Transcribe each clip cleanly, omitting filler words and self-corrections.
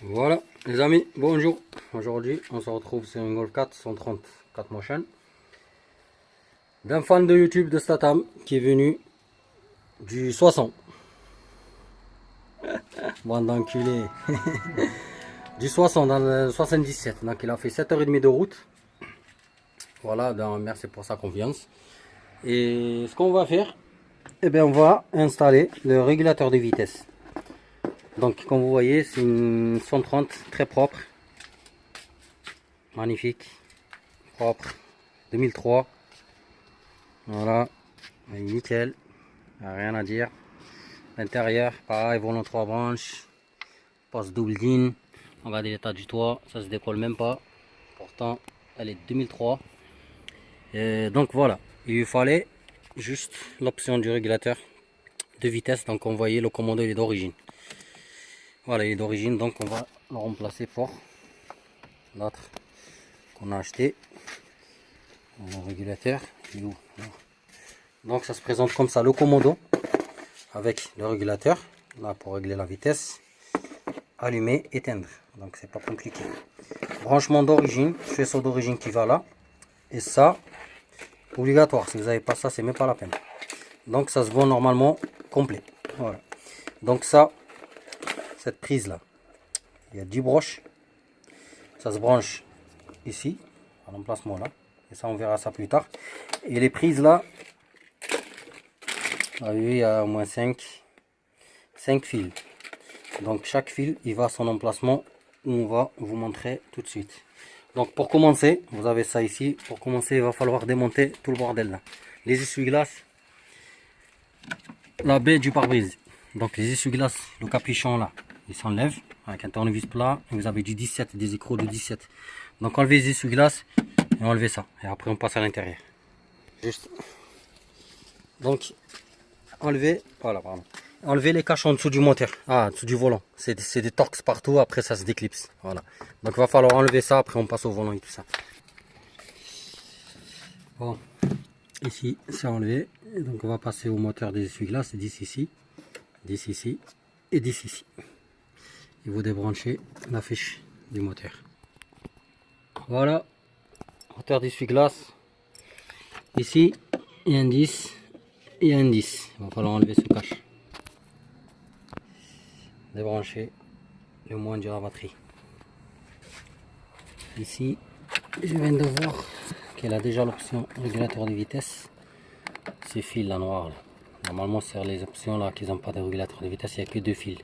Voilà les amis, bonjour. Aujourd'hui on se retrouve sur une Golf 4 130 4motion d'un fan de YouTube de Statham qui est venu du 60. Bande d'enculé. Du 60 dans le 77. Donc il a fait 7h30 de route. Voilà, donc merci pour sa confiance. Et ce qu'on va faire, eh bien on va installer le régulateur de vitesse. Donc comme vous voyez, c'est une 130 très propre, magnifique, propre, 2003. Voilà, nickel, rien à dire. L'intérieur, pareil, volant 3 branches, poste double din. Regardez l'état du toit, ça se décolle même pas. Pourtant, elle est 2003. Et donc voilà, il lui fallait juste l'option du régulateur de vitesse. Donc on voyait le commando, il est d'origine. Voilà, il est d'origine, donc on va le remplacer pour l'autre qu'on a acheté. Le régulateur, il est où? Donc ça se présente comme ça, le commando avec le régulateur, là pour régler la vitesse, allumer, éteindre. Donc c'est pas compliqué. Branchement d'origine, faisceau d'origine qui va là. Et ça, obligatoire. Si vous n'avez pas ça, c'est même pas la peine. Donc ça se voit normalement complet. Voilà. Donc ça, cette prise là, il y a 10 broches. Ça se branche ici, à l'emplacement là. Et ça, on verra ça plus tard. Et les prises là, il y a au moins 5 fils. Donc chaque fil, il va à son emplacement où on va vous montrer tout de suite. Donc pour commencer, vous avez ça ici. Pour commencer, il va falloir démonter tout le bordel là. Les essuie-glaces, la baie du pare-brise. Donc les essuie-glaces, le capuchon là, il s'enlève avec un tournevis plat. Et vous avez du 17, des écrous de 17. Donc enlevez les essuie-glaces et enlevez ça. Et après on passe à l'intérieur. Juste. Donc enlevez, voilà, pardon. Enlevez les caches en dessous du moteur, en dessous du volant. C'est des torques partout, après ça se déclipse. Voilà. Donc il va falloir enlever ça, après on passe au volant et tout ça. Bon, ici c'est enlevé. Et donc on va passer au moteur des essuie-glaces, 10 ici, 10 ici et 10 ici. Et vous débranchez la fiche du moteur. Voilà, moteur d'essuie-glace. Ici, il y a un 10 et un 10. Il va falloir enlever ce cache. Débrancher le moins de la batterie. Ici, je viens de voir qu'elle a déjà l'option régulateur de vitesse. Ces fils là noirs là. Normalement sur les options là qui n'ont pas de régulateur de vitesse, il n'y a que 2 fils.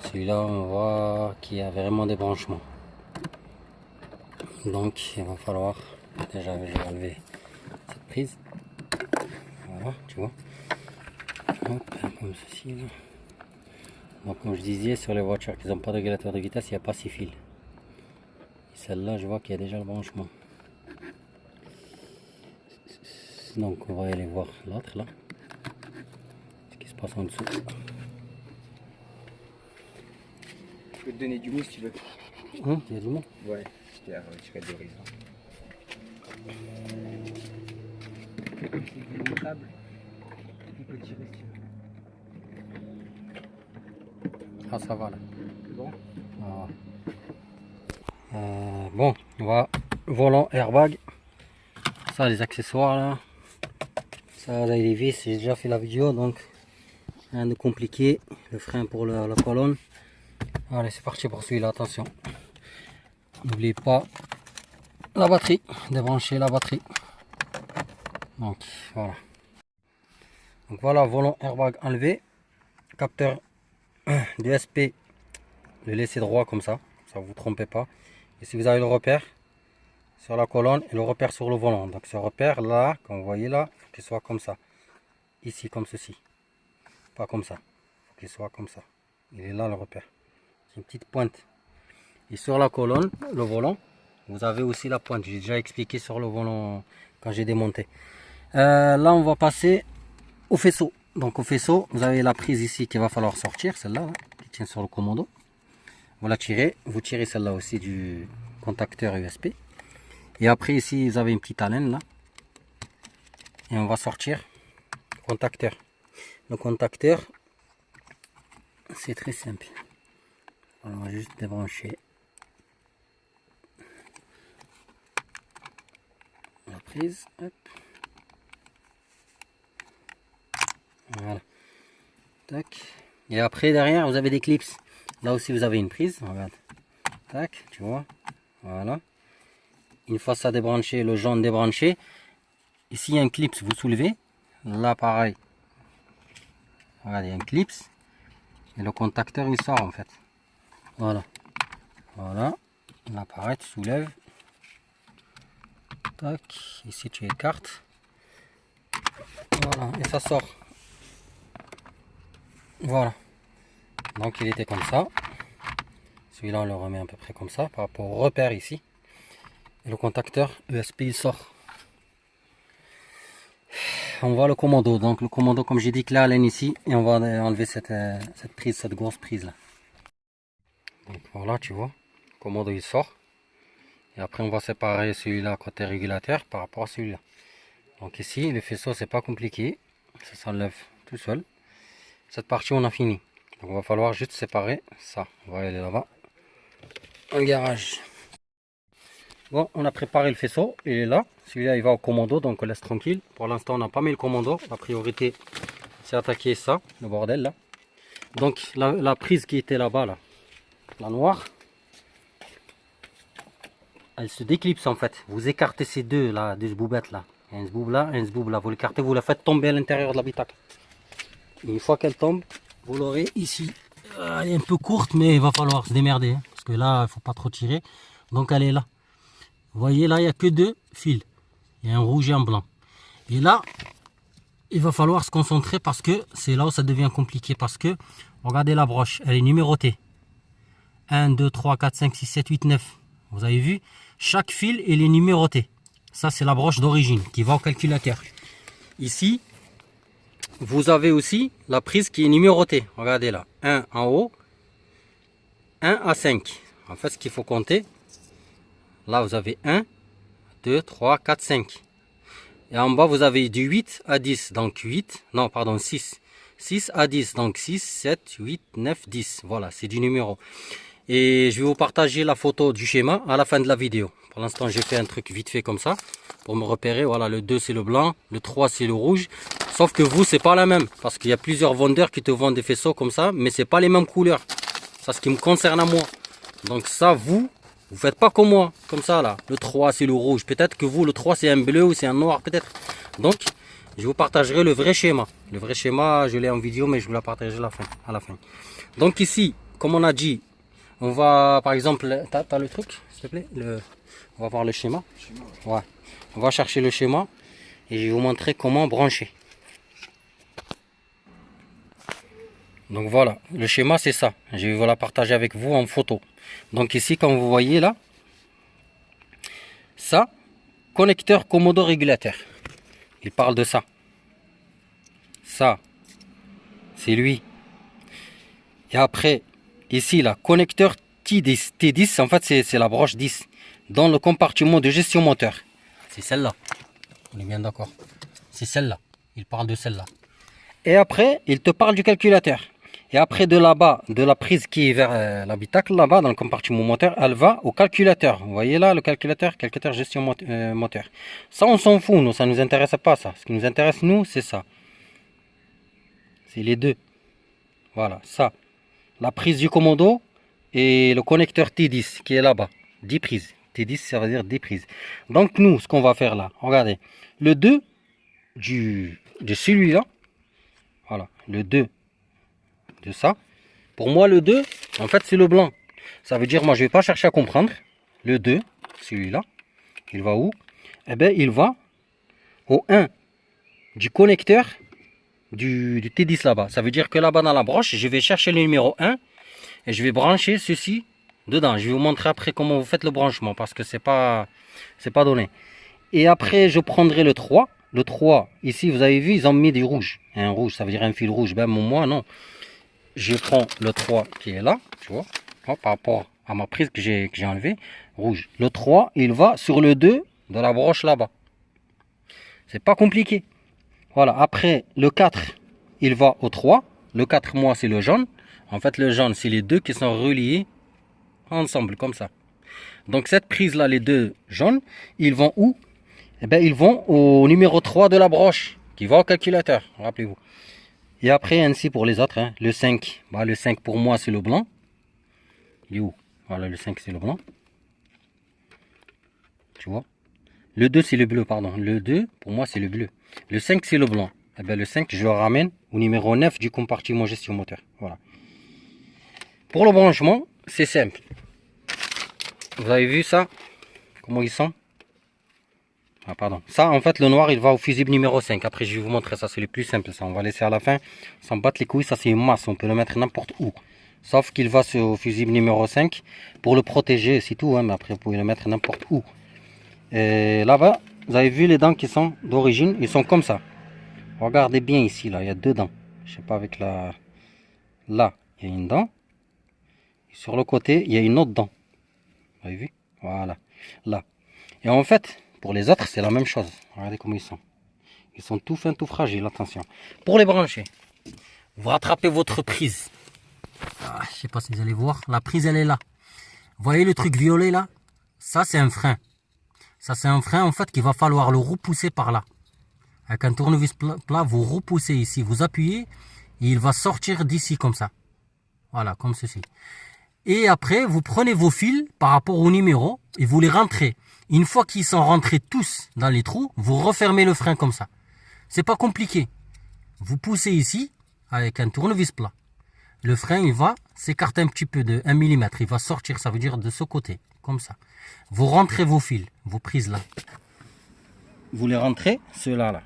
Celui-là on voit qu'il y a vraiment des branchements. Donc il va falloir, déjà je vais enlever cette prise. Voilà, tu vois. Hop, comme ceci là. Donc comme je disais, sur les voitures qui n'ont pas de régulateur de vitesse, il n'y a pas 6 fils. Et celle-là, je vois qu'il y a déjà le branchement. Donc on va aller voir l'autre là. Ce qui se passe en dessous. Je peux te donner du mousse si tu veux. Il y a du monde. Ouais, je t'ai retiré de l'horizon. C'est démontable. Tu peux tirer si tu veux. Ah ça va là. C'est bon? Bon, on va volant airbag. Ça les accessoires là. Ça là les vis, j'ai déjà fait la vidéo donc rien de compliqué. Le frein pour la colonne. Allez c'est parti pour celui-là, attention. N'oubliez pas la batterie, débrancher la batterie. Donc voilà. Donc voilà, volant airbag enlevé. Capteur DSP, le laisser droit comme ça vous trompez pas. Et si vous avez le repère sur la colonne et le repère sur le volant, donc ce repère là, comme vous voyez là, il faut qu'il soit comme ça, ici comme ceci, pas comme ça, il faut qu'il soit comme ça. Il est là le repère, c'est une petite pointe. Et sur la colonne, le volant, vous avez aussi la pointe. J'ai déjà expliqué sur le volant quand j'ai démonté. Là on va passer au faisceau. Donc au faisceau, vous avez la prise ici qu'il va falloir sortir, celle-là, qui tient sur le commando. Vous la tirez, vous tirez celle-là aussi du contacteur USB. Et après ici, vous avez une petite alène là. Et on va sortir le contacteur. Le contacteur, c'est très simple. On va juste débrancher la prise. Hop. Voilà. Tac. Et après derrière vous avez des clips. Là aussi vous avez une prise. Regarde. Tac, tu vois. Voilà. Une fois ça débranché, le jaune débranché. Ici il y a un clip, vous soulevez. Là pareil. Regardez, il y a un clip. Et le contacteur il sort en fait. Voilà. Voilà. Là pareil, tu soulèves. Tac. Ici tu écartes. Voilà. Et ça sort. Voilà. Donc il était comme ça. Celui-là on le remet à peu près comme ça par rapport au repère ici. Et le contacteur ESP il sort. On voit le commando. Donc le commando comme j'ai dit que la laine ici. Et on va enlever cette prise, cette grosse prise là. Donc voilà tu vois. Le commando il sort. Et après on va séparer celui-là côté régulateur par rapport à celui-là. Donc ici le faisceau c'est pas compliqué. Ça s'enlève tout seul. Cette partie on a fini. Donc il va falloir juste séparer ça. On va aller là-bas. Un garage. Bon, on a préparé le faisceau. Il est là. Celui-là il va au commando. Donc on laisse tranquille. Pour l'instant on n'a pas mis le commando. La priorité c'est attaquer ça. Le bordel là. Donc la prise qui était là-bas là. La noire. Elle se déclipse en fait. Vous écartez ces deux là. Deux boubettes là. Un zboob là. Un zboob là. Vous l'écartez. Vous la faites tomber à l'intérieur de l'habitacle. Une fois qu'elle tombe. Vous l'aurez ici. Elle est un peu courte, mais il va falloir se démerder. Hein, parce que là, il ne faut pas trop tirer. Donc elle est là. Vous voyez, là, il n'y a que deux fils. Il y a un rouge et un blanc. Et là, il va falloir se concentrer parce que c'est là où ça devient compliqué. Parce que, regardez la broche, elle est numérotée. 1, 2, 3, 4, 5, 6, 7, 8, 9. Vous avez vu? Chaque fil, il est numéroté. Ça, c'est la broche d'origine qui va au calculateur. Ici, vous avez aussi la prise qui est numérotée. Regardez là. 1 en haut. 1 à 5. En fait, ce qu'il faut compter. Là, vous avez 1, 2, 3, 4, 5. Et en bas, vous avez du 8 à 10. Donc 8. Non, pardon, 6. 6 à 10. Donc 6, 7, 8, 9, 10. Voilà, c'est du numéro. Et je vais vous partager la photo du schéma à la fin de la vidéo. Pour l'instant, j'ai fait un truc vite fait comme ça. Pour me repérer, voilà, le 2 c'est le blanc. Le 3 c'est le rouge. Sauf que vous, c'est pas la même. Parce qu'il y a plusieurs vendeurs qui te vendent des faisceaux comme ça. Mais c'est pas les mêmes couleurs. Ça, ce qui me concerne à moi. Donc ça, vous faites pas comme moi. Comme ça, là. Le 3, c'est le rouge. Peut-être que vous, le 3, c'est un bleu ou c'est un noir, peut-être. Donc, je vous partagerai le vrai schéma. Le vrai schéma, je l'ai en vidéo, mais je vous la partagerai à la fin. Donc ici, comme on a dit, on va, par exemple, t'as le truc, s'il te plaît on va voir le schéma. Ouais. On va chercher le schéma et je vais vous montrer comment brancher. Donc voilà, le schéma c'est ça. Je vais vous la partager avec vous en photo. Donc ici, comme vous voyez là, ça, connecteur commodo régulateur. Il parle de ça. Ça, c'est lui. Et après, ici, là, connecteur T10. T10, en fait, c'est la broche 10. Dans le compartiment de gestion moteur. C'est celle-là. On est bien d'accord. C'est celle-là. Il parle de celle-là. Et après, il te parle du calculateur. Et après, de là-bas, de la prise qui est vers l'habitacle, là-bas, dans le compartiment moteur, elle va au calculateur. Vous voyez là, le calculateur gestion moteur. Ça, on s'en fout, nous, ça ne nous intéresse pas, ça. Ce qui nous intéresse, nous, c'est ça. C'est les deux. Voilà, ça. La prise du commando et le connecteur T10 qui est là-bas. 10 prises. T10, ça veut dire 10 prises. Donc, nous, ce qu'on va faire là, regardez. Le 2 de celui-là. Voilà, le 2 de ça. Pour moi, le 2, en fait, c'est le blanc. Ça veut dire, moi, je ne vais pas chercher à comprendre. Le 2, celui-là, il va où? Eh bien, il va au 1 du connecteur du T10 là-bas. Ça veut dire que là-bas, dans la broche, je vais chercher le numéro 1 et je vais brancher ceci dedans. Je vais vous montrer après comment vous faites le branchement parce que c'est pas donné. Et après, je prendrai le 3. Le 3, ici, vous avez vu, ils ont mis du rouge. Un rouge, ça veut dire un fil rouge. Ben, moi, non. Je prends le 3 qui est là, tu vois, par rapport à ma prise que j'ai enlevée. rouge. Le 3, il va sur le 2 de la broche là-bas. C'est pas compliqué. Voilà, après le 4, il va au 3. Le 4, moi, c'est le jaune. En fait, le jaune, c'est les deux qui sont reliés ensemble, comme ça. Donc, cette prise-là, les deux jaunes, ils vont où? Eh bien, ils vont au numéro 3 de la broche, qui va au calculateur, rappelez-vous. Et après, ainsi pour les autres. Hein. Le 5, bah, le 5 pour moi, c'est le blanc. Il est où? Voilà, le 5, c'est le blanc. Tu vois? Le 2, c'est le bleu, pardon. Le 2, pour moi, c'est le bleu. Le 5, c'est le blanc. Eh bien, le 5, je le ramène au numéro 9 du compartiment gestion moteur. Voilà. Pour le branchement, c'est simple. Vous avez vu ça? Comment ils sont? Ah, pardon. Ça, en fait, le noir, il va au fusible numéro 5. Après, je vais vous montrer ça. C'est le plus simple, ça. On va laisser à la fin. Sans battre les couilles, ça, c'est une masse. On peut le mettre n'importe où. Sauf qu'il va au fusible numéro 5. Pour le protéger, c'est tout. Hein, mais après, vous pouvez le mettre n'importe où. Et là-bas, vous avez vu les dents qui sont d'origine. Ils sont comme ça. Regardez bien ici, là. Il y a deux dents. Je sais pas avec la... Là, il y a une dent. Et sur le côté, il y a une autre dent. Vous avez vu? Voilà. Là. Et en fait... Pour les autres, c'est la même chose. Regardez comment ils sont. Ils sont tout fins, tout fragiles. Attention. Pour les brancher, vous rattrapez votre prise. Ah, je ne sais pas si vous allez voir. La prise, elle est là. Vous voyez le truc violet là? Ça, c'est un frein. Ça, c'est un frein en fait qu'il va falloir le repousser par là. Avec un tournevis plat, vous repoussez ici. Vous appuyez et il va sortir d'ici comme ça. Voilà, comme ceci. Et après, vous prenez vos fils par rapport au numéro et vous les rentrez. Une fois qu'ils sont rentrés tous dans les trous, vous refermez le frein comme ça. C'est pas compliqué. Vous poussez ici avec un tournevis plat. Le frein, il va s'écarter un petit peu de 1 mm. Il va sortir, ça veut dire de ce côté, comme ça. Vous rentrez vos fils, vos prises là. Vous les rentrez, ceux-là, là.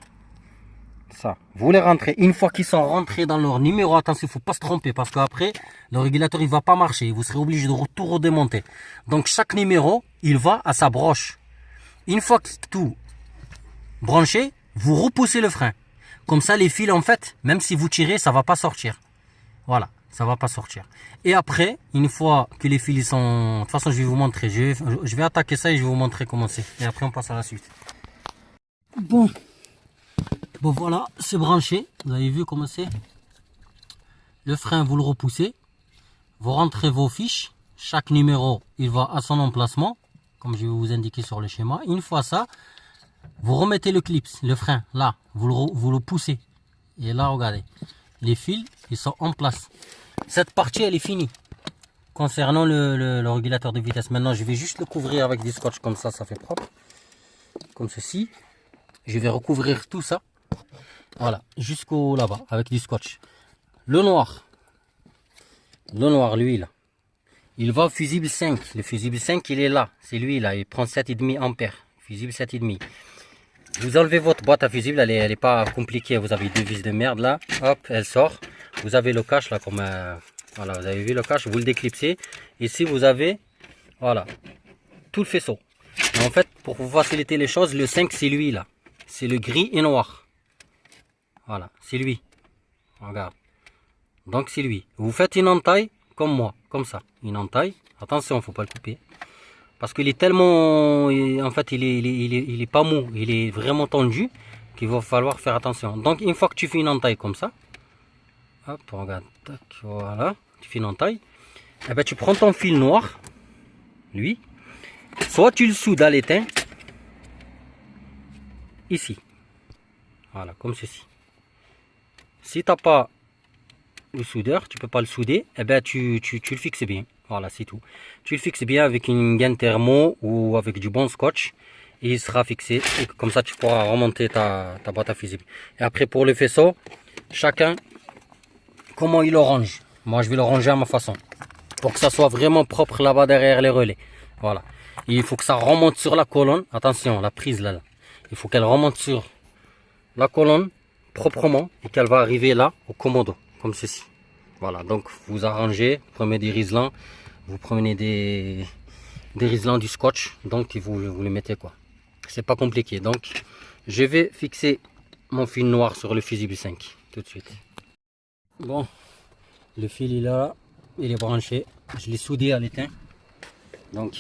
Ça, vous les rentrez. Une fois qu'ils sont rentrés dans leur numéro, attention, il ne faut pas se tromper parce qu'après, le régulateur, il ne va pas marcher. Vous serez obligé de tout redémonter. Donc, chaque numéro, il va à sa broche. Une fois que tout branché, vous repoussez le frein. Comme ça, les fils, en fait, même si vous tirez, ça ne va pas sortir. Voilà, ça ne va pas sortir. Et après, une fois que les fils ils sont... De toute façon, je vais vous montrer. Je vais attaquer ça et je vais vous montrer comment c'est. Et après, on passe à la suite. Bon voilà, c'est branché. Vous avez vu comment c'est. Le frein, vous le repoussez. Vous rentrez vos fiches. Chaque numéro, il va à son emplacement. Comme je vais vous indiquer sur le schéma. Une fois ça, vous remettez le clip, le frein, là. Vous le poussez. Et là, regardez. Les fils, ils sont en place. Cette partie, elle est finie. Concernant le régulateur de vitesse. Maintenant, je vais juste le couvrir avec du scotch. Comme ça fait propre. Comme ceci. Je vais recouvrir tout ça. Voilà, jusqu'au là-bas, avec du scotch. Le noir, lui, là, il va au fusible 5. Le fusible 5, il est là. C'est lui, là. Il prend 7,5 ampères. Fusible 7,5. Vous enlevez votre boîte à fusible. Elle est pas compliquée. Vous avez deux vis de merde, là. Hop, elle sort. Vous avez le cache, là, comme... voilà, vous avez vu le cache. Vous le déclipsez. Ici, vous avez... Voilà. Tout le faisceau. Et en fait, pour vous faciliter les choses, le 5, c'est lui, là. C'est le gris et noir. Voilà, c'est lui. Regarde. Donc c'est lui. Vous faites une entaille comme moi, comme ça. Une entaille. Attention, il ne faut pas le couper. Parce qu'il est tellement... En fait, il est pas mou. Il est vraiment tendu qu'il va falloir faire attention. Donc une fois que tu fais une entaille comme ça. Hop, regarde. Tac, voilà. Tu fais une entaille. Et ben, tu prends ton fil noir. Lui. Soit tu le soudes à l'étain. Ici. Voilà, comme ceci. Si tu n'as pas le soudeur, tu peux pas le souder, eh ben tu le fixes bien. Voilà, c'est tout. Tu le fixes bien avec une gaine thermo ou avec du bon scotch. Et il sera fixé. Et comme ça, tu pourras remonter ta boîte à fusible. Et après, pour le faisceau, chacun, comment il le range. Moi, je vais le ranger à ma façon. Pour que ça soit vraiment propre là-bas derrière les relais. Voilà. Et il faut que ça remonte sur la colonne. Attention, la prise là. Il faut qu'elle remonte sur la colonne proprement et qu'elle va arriver là au commodo comme ceci. Voilà, donc vous arrangez, vous prenez des riselants, vous prenez des riselants, du scotch, donc vous les mettez quoi. C'est pas compliqué. Donc je vais fixer mon fil noir sur le fusible 5 tout de suite. Bon, le fil il est là, il est branché, je l'ai soudé à l'étain. Donc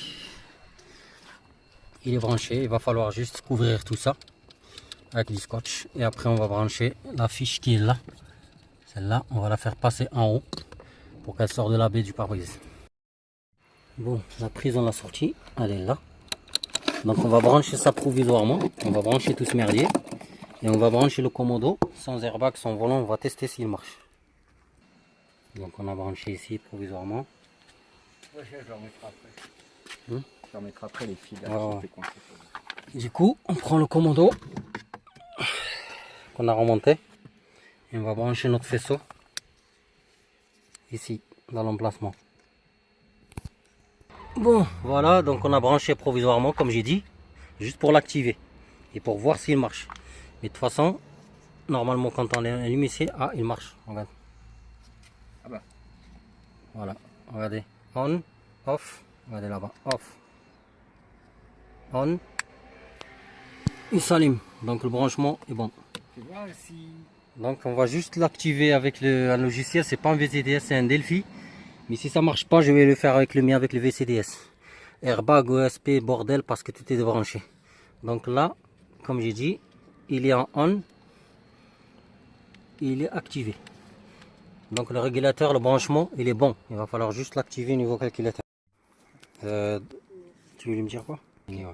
il est branché. Il va falloir juste couvrir tout ça avec du scotch. Et après, on va brancher la fiche qui est là. Celle-là, on va la faire passer en haut pour qu'elle sorte de la baie du pare-brise. Bon, la prise, on l'a sortie. Elle est là. Donc, on va brancher ça provisoirement. On va brancher tout ce merdier. Et on va brancher le commodo sans airbag, sans volant. On va tester s'il marche. Donc, on a branché ici provisoirement. Ouais, je leur mettrai après. Hmm. Je leur mettrai après les fils là, Ouais, qui ouais. étaient coincés. Du coup, on prend le commodo qu'on a remonté et on va brancher notre faisceau ici dans l'emplacement. Bon, voilà, donc on a branché provisoirement comme j'ai dit, juste pour l'activer et pour voir s'il marche. Mais de toute façon, normalement quand on allume ici, ah il marche, regarde. Ah bah. Voilà, regardez, on, off, regardez là-bas, off, on, il s'allume, donc le branchement est bon. Tu vois si. Donc on va juste l'activer avec un logiciel, c'est pas un VCDS, c'est un Delphi. Mais si ça marche pas, je vais le faire avec le mien, avec le VCDS. Airbag, OSP, bordel, parce que tout est débranché. Donc là, comme j'ai dit, il est en on, il est activé. Donc le régulateur, le branchement, il est bon. Il va falloir juste l'activer au niveau calculateur. Tu voulais me dire quoi? Ouais.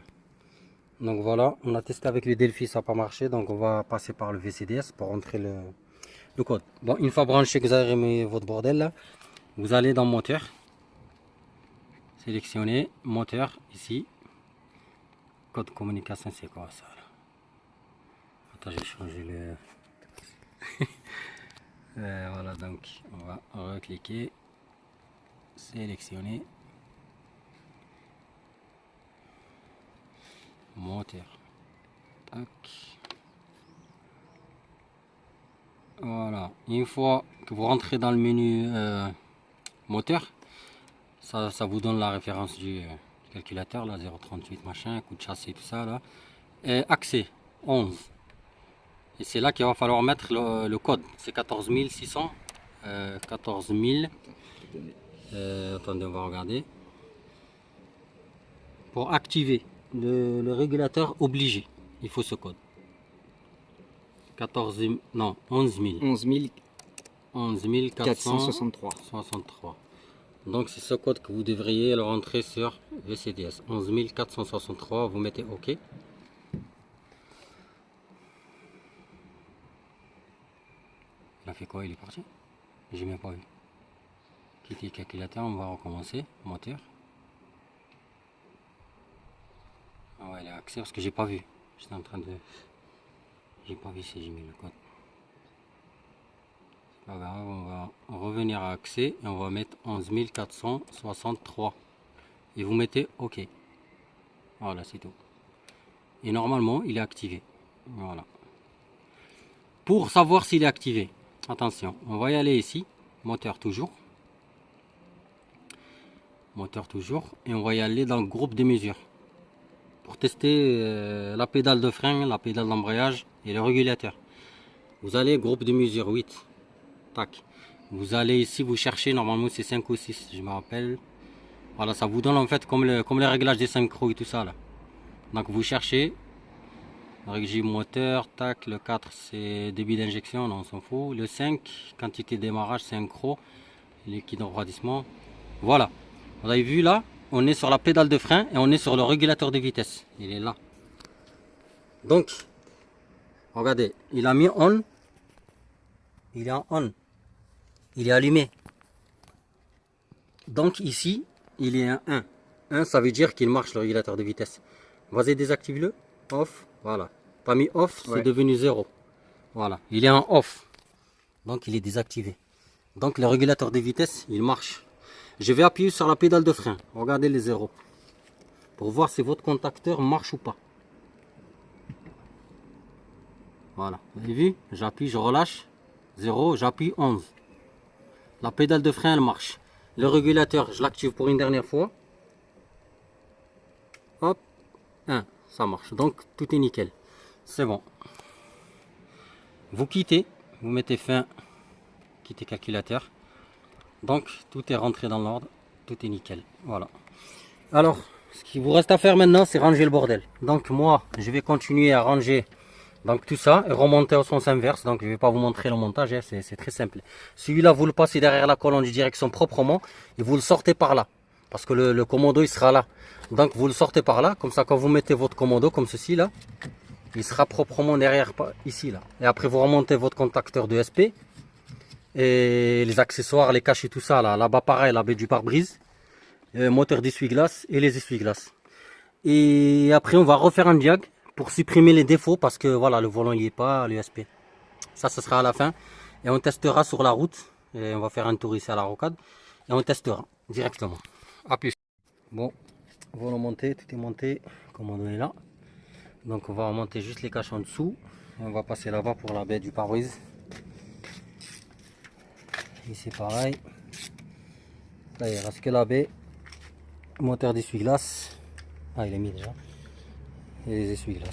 Donc voilà, on a testé avec le Delphi, ça n'a pas marché. Donc on va passer par le VCDS pour rentrer le code. Bon, une fois branché que vous avez remis votre bordel là, vous allez dans moteur. Sélectionnez moteur ici. Code communication, c'est quoi ça là? Attends, je vais changer le. Voilà, donc on va recliquer, sélectionner moteur. Tac. Voilà, une fois que vous rentrez dans le menu moteur, ça vous donne la référence du calculateur là, 038 machin, coup de châssis, tout ça là. Et accès 11. Et c'est là qu'il va falloir mettre le code. C'est 14 600. 14 000. Attendez, on va regarder. Pour activer le régulateur obligé, il faut ce code. 14 000, non, 11 000. 11 463. 63. Donc c'est ce code que vous devriez le rentrer sur VCDS. 11 463, vous mettez OK. Il a fait quoi? Il est parti? J'ai même pas vu. Quitter le calculateur, on va recommencer. Moteur. Ah ouais, il a accès parce que j'ai pas vu. J'étais en train de. J'ai pas vu si j'ai mis le code. C'est pas grave, on va revenir à accès et on va mettre 11 463. Et vous mettez OK. Voilà, c'est tout. Et normalement, il est activé. Voilà. Pour savoir s'il est activé, attention, on va y aller ici. Moteur toujours. Moteur toujours. Et on va y aller dans le groupe de mesures. Pour tester la pédale de frein, la pédale d'embrayage et le régulateur. Vous allez groupe de mesure 8. Tac. Vous allez ici, vous cherchez, normalement c'est 5 ou 6, je me rappelle. Voilà, ça vous donne en fait comme le réglage des synchro et tout ça là. Donc vous cherchez. Régime moteur, tac, le 4 c'est débit d'injection, on s'en fout. Le 5, quantité de démarrage, synchro, liquide de refroidissement. Voilà. Vous avez vu là, on est sur la pédale de frein et on est sur le régulateur de vitesse. Il est là. Donc, regardez, il a mis on. Il est en on. Il est allumé. Donc ici, il est un 1. 1, ça veut dire qu'il marche le régulateur de vitesse. Vas-y, désactive-le. Off. Voilà. Pas mis off, c'est devenu 0. Voilà. Il est en off. Donc il est désactivé. Donc le régulateur de vitesse, il marche. Je vais appuyer sur la pédale de frein. Regardez les 0. Pour voir si votre contacteur marche ou pas. Voilà. Vous avez vu? J'appuie, je relâche. 0, j'appuie 11. La pédale de frein, elle marche. Le régulateur, je l'active pour une dernière fois. Hop. 1. Ça marche. Donc tout est nickel. C'est bon. Vous quittez. Vous mettez fin. Quittez calculateur. Donc tout est rentré dans l'ordre. Tout est nickel. Voilà. Alors, Ce qu'il vous reste à faire maintenant, c'est ranger le bordel. Donc moi, je vais continuer à ranger donc tout ça et remonter au sens inverse. Donc je ne vais pas vous montrer le montage, hein, c'est très simple. Celui-là, vous le passez derrière la colonne de direction proprement et vous le sortez par là. Parce que le commodo, il sera là. Donc vous le sortez par là, comme ça quand vous mettez votre commodo, comme ceci là, il sera proprement derrière, ici là. Et après vous remontez votre contacteur de SP et les accessoires, les caches et tout ça là. Là-bas pareil, la baie du pare-brise, moteur d'essuie-glace et les essuie-glaces. Et après on va refaire un diag pour supprimer les défauts parce que voilà, le volant il n'y est pas, l'USP. Ça, ce sera à la fin. Et on testera sur la route. Et on va faire un tour ici à la rocade. Et on testera directement. A plus. Bon, volant monté, tout est monté. Commando est là. Donc on va remonter juste les caches en dessous. Et on va passer là-bas pour la baie du pare-brise. Ici pareil. Là il reste que la baie. Moteur d'essuie-glace. Ah, il est mis déjà. Et les essuie-glaces.